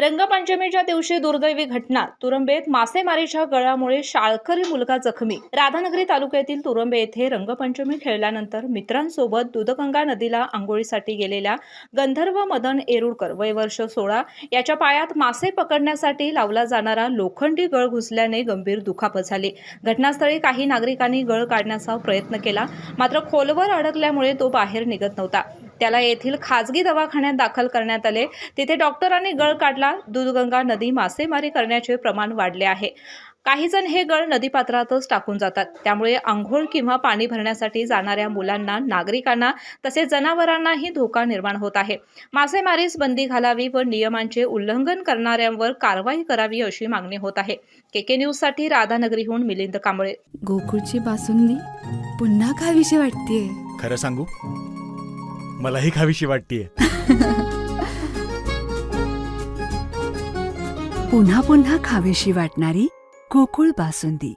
रंगपंचमीच्या दिवशी दुर्दैवी घटना. तुरंबेत मासेमारीच्या गळामुळे शाळकरी मुलगा जखमी. राधानगरी तालुक्यातील तुरंबे येथे रंगपंचमी खेळल्यानंतर मित्रांसोबत दूधगंगा नदीला आंघोळीसाठी गेलेल्या गंधर्व मदन येरुळकर वय वर्ष 16 याच्या पायात मासे पकडण्यासाठी लावला जाणारा लोखंडी गळ घुसल्याने गंभीर दुखापत झाली. घटनास्थळी काही नागरिकांनी गळ काढण्याचा प्रयत्न केला, मात्र खोलवर अडकल्यामुळे तो बाहेर निघत नव्हता. त्याला येथील खाजगी दवाखान्यात दाखल करण्यात आले. तिथे डॉक्टरांनी गळ काढला. दूधगंगा नदी मासेमारी करण्याचे प्रमाण वाढले आहे. काही जण हे गळ नदीपात्रातच टाकून जातात. त्यामुळे आंघोळ किंवा पाणी भरण्यासाठी जाणाऱ्या मुलांना, नागरिकांना तसेच जनावरांनाही धोका निर्माण होत आहे. मासेमारीस बंदी घालावी व नियमांचे उल्लंघन करणाऱ्यांवर कारवाई करावी अशी मागणी होत आहे. केके न्यूज साठी राधानगरीहून मिलिंद कांबळे. गोकुळची बासुंदी पुन्हा खावीशी वाटतेय. खरं सांगू, मलाही खावीशी वाटतेय. पुन्हा पुन्हा खावीशी वाटणारी गोकुळ बासुंदी.